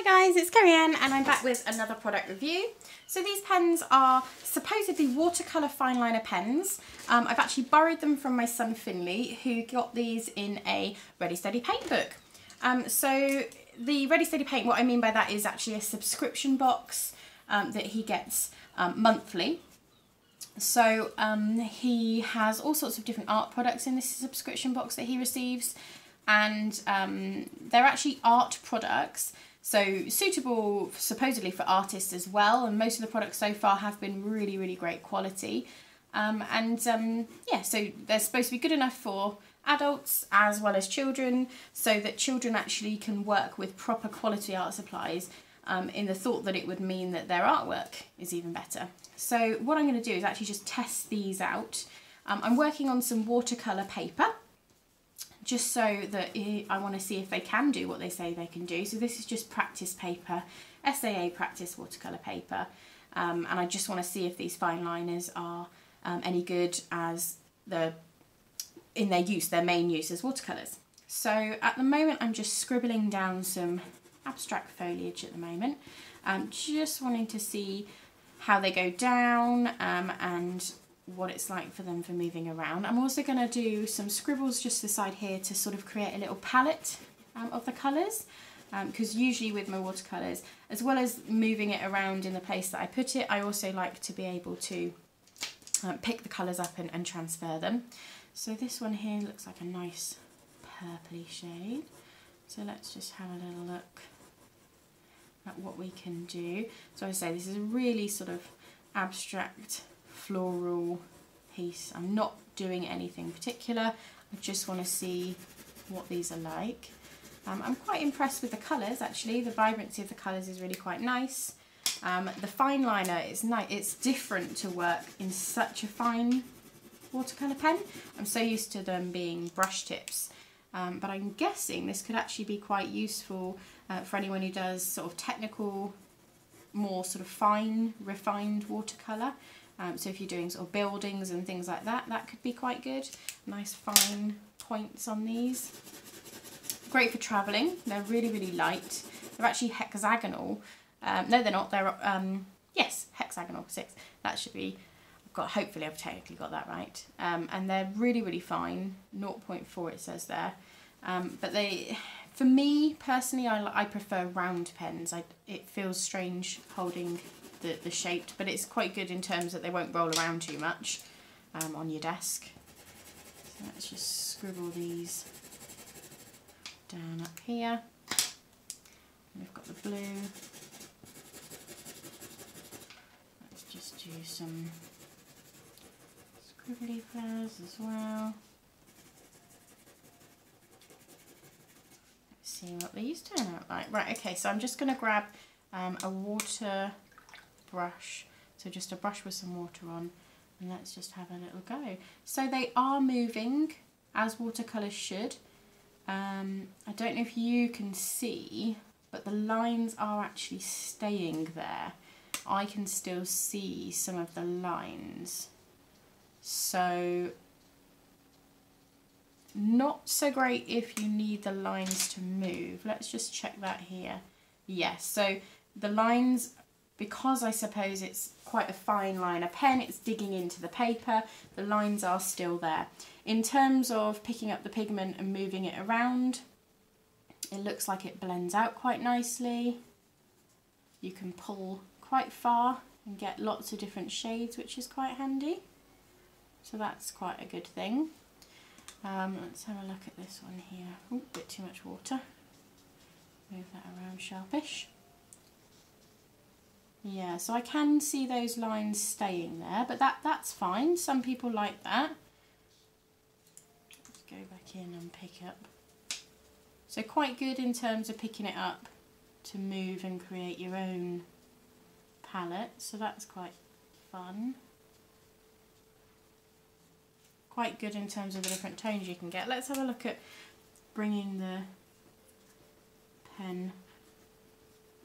Hi guys, it's Kerri-Ann and I'm back with another product review. So these pens are supposedly watercolour fine liner pens. I've actually borrowed them from my son Finley, who got these in a Ready Steady Paint book. So the Ready Steady Paint, what I mean by that is actually a subscription box that he gets monthly. So he has all sorts of different art products in this subscription box that he receives, and they're actually art products, so suitable supposedly for artists as well, and most of the products so far have been really great quality. Yeah, so they're supposed to be good enough for adults as well as children, so that children actually can work with proper quality art supplies, in the thought that it would mean that their artwork is even better. So what I'm going to do is actually just test these out. I'm working on some watercolour paper, just so that I want to see if they can do what they say they can do. So this is just practice paper, SAA practice watercolour paper, and I just want to see if these fine liners are any good as in their use, their main use as watercolours. So at the moment I'm just scribbling down some abstract foliage at the moment, just wanting to see how they go down and what it's like for them for moving around. I'm also going to do some scribbles just aside here to sort of create a little palette of the colours, because usually with my watercolours, as well as moving it around in the place that I put it, I also like to be able to pick the colours up and transfer them. So this one here looks like a nice purpley shade, so let's just have a little look at what we can do. So I say this is a really sort of abstract floral piece. I'm not doing anything particular, I just want to see what these are like. I'm quite impressed with the colours actually, the vibrancy of the colours is really quite nice. The fine liner is nice, it's different to work in such a fine watercolour pen. I'm so used to them being brush tips, but I'm guessing this could actually be quite useful for anyone who does sort of technical, more sort of fine, refined watercolour. So if you're doing sort of buildings and things like that, that could be quite good. Nice fine points on these. Great for travelling. They're really light. They're actually hexagonal. No, they're not. They're yes, hexagonal 6. That should be. Hopefully I've technically got that right. And they're really fine. 0.4 it says there. But for me personally, I prefer round pens. It feels strange holding the shaped, but it's quite good in terms that they won't roll around too much on your desk. So let's just scribble these down up here. And we've got the blue. Let's just do some scribbly flowers as well. Let's see what these turn out like. Right, okay, so I'm just going to grab a water brush, so just a brush with some water on, and let's just have a little go. So they are moving as watercolours should. I don't know if you can see, but the lines are actually staying there. I can still see some of the lines, so not so great if you need the lines to move. Let's just check that here. Yes, so the lines, because I suppose it's quite a fine liner pen, it's digging into the paper, the lines are still there. In terms of picking up the pigment and moving it around, it looks like it blends out quite nicely. You can pull quite far and get lots of different shades, which is quite handy. So that's quite a good thing. Let's have a look at this one here. Ooh, a bit too much water. Move that around sharpish. Yeah, so I can see those lines staying there, but that's fine. Some people like that. Let's go back in and pick up. So quite good in terms of picking it up to move and create your own palette. So that's quite fun. Quite good in terms of the different tones you can get. Let's have a look at bringing the pen.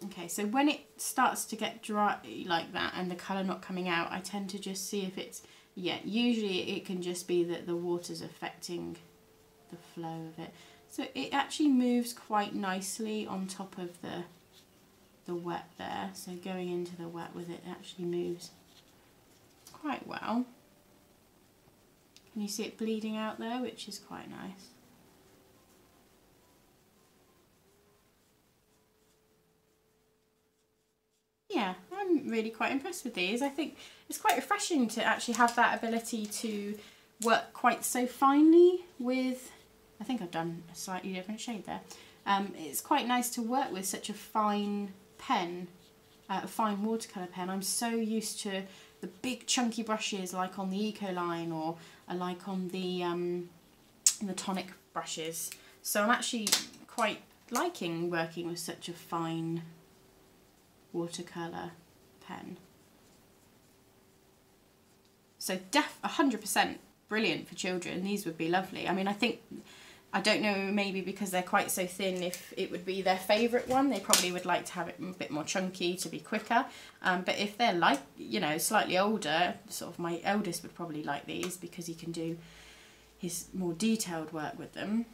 Okay, so when it starts to get dry like that and the colour not coming out, I tend to just see if it's, yeah, usually it can just be that the water's affecting the flow of it. So it actually moves quite nicely on top of the the wet there, so going into the wet with it actually moves quite well. Can you see it bleeding out there, which is quite nice. Yeah, I'm really quite impressed with these. I think it's quite refreshing to actually have that ability to work quite so finely with, I think I've done a slightly different shade there. It's quite nice to work with such a fine pen, a fine watercolour pen. I'm so used to the big chunky brushes like on the Eco line or like on the tonic brushes. So I'm actually quite liking working with such a fine watercolour pen. So 100% brilliant for children. These would be lovely. I mean, I don't know, maybe because they're quite so thin, if it would be their favourite one. They probably would like to have it a bit more chunky to be quicker. But if they're like, you know, slightly older, sort of my eldest would probably like these because he can do his more detailed work with them.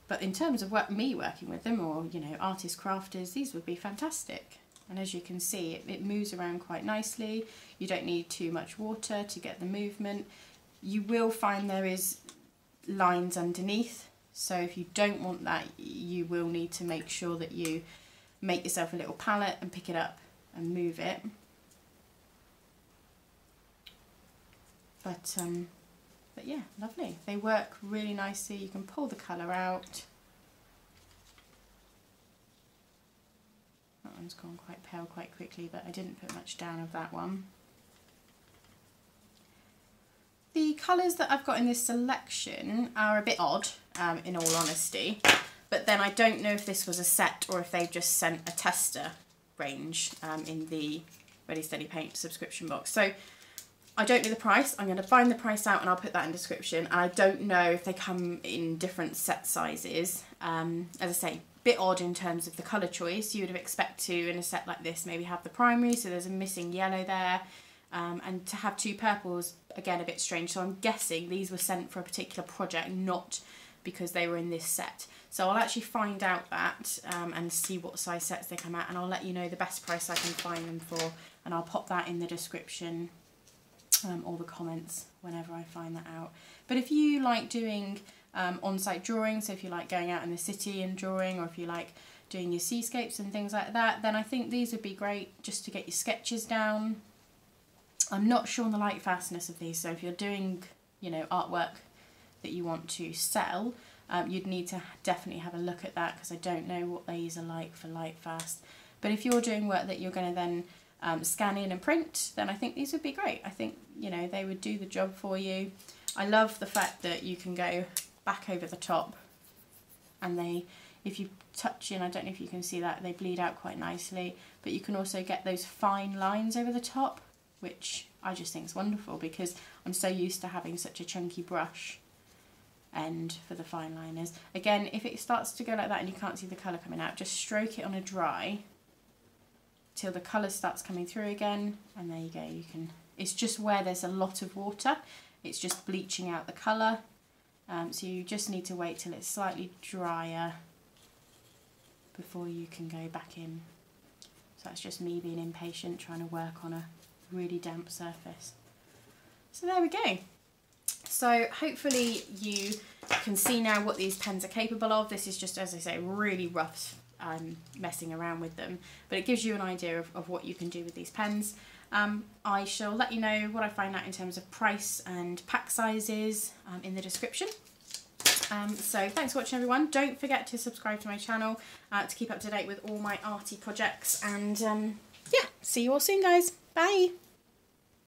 But in terms of me working with them, or, you know, artist crafters, these would be fantastic. And as you can see, it moves around quite nicely. You don't need too much water to get the movement. You will find there is lines underneath, so if you don't want that, you will need to make sure that you make yourself a little palette and pick it up and move it. But yeah, lovely. They work really nicely. You can pull the colour out. That one's gone quite pale quite quickly, but I didn't put much down of that one. The colours that I've got in this selection are a bit odd, in all honesty, but then I don't know if this was a set or if they've just sent a tester range in the Ready Steady Paint subscription box. So I don't know the price. I'm going to find the price out and I'll put that in description. And I don't know if they come in different set sizes. As I say, bit odd in terms of the colour choice. You would expect to, in a set like this, maybe have the primary, so there's a missing yellow there. And to have two purples, again, a bit strange. So I'm guessing these were sent for a particular project, not because they were in this set. So I'll actually find out that and see what size sets they come out, and I'll let you know the best price I can find them for, and I'll pop that in the description or the comments whenever I find that out. But if you like doing on-site drawing, so if you like going out in the city and drawing, or if you like doing your seascapes and things like that, then I think these would be great just to get your sketches down. I'm not sure on the light fastness of these, so if you're doing, you know, artwork that you want to sell, you'd need to definitely have a look at that, because I don't know what these are like for light fast. But if you're doing work that you're going to then scan in and print, then I think these would be great. I think, you know, they would do the job for you. I love the fact that you can go back over the top, and they, if you touch in, I don't know if you can see that, they bleed out quite nicely, but you can also get those fine lines over the top, which I just think is wonderful, because I'm so used to having such a chunky brush end for the fine liners. Again, if it starts to go like that and you can't see the colour coming out, just stroke it on a dry till the colour starts coming through again, and there you go. You can, it's just where there's a lot of water, it's just bleaching out the colour, so you just need to wait till it's slightly drier before you can go back in. So that's just me being impatient, trying to work on a really damp surface. So there we go. So hopefully you can see now what these pens are capable of. This is just, as I say, really rough messing around with them, but it gives you an idea of what you can do with these pens. I shall let you know what I find out in terms of price and pack sizes in the description. So thanks for watching, everyone. Don't forget to subscribe to my channel to keep up to date with all my arty projects, and yeah, see you all soon, guys. Bye.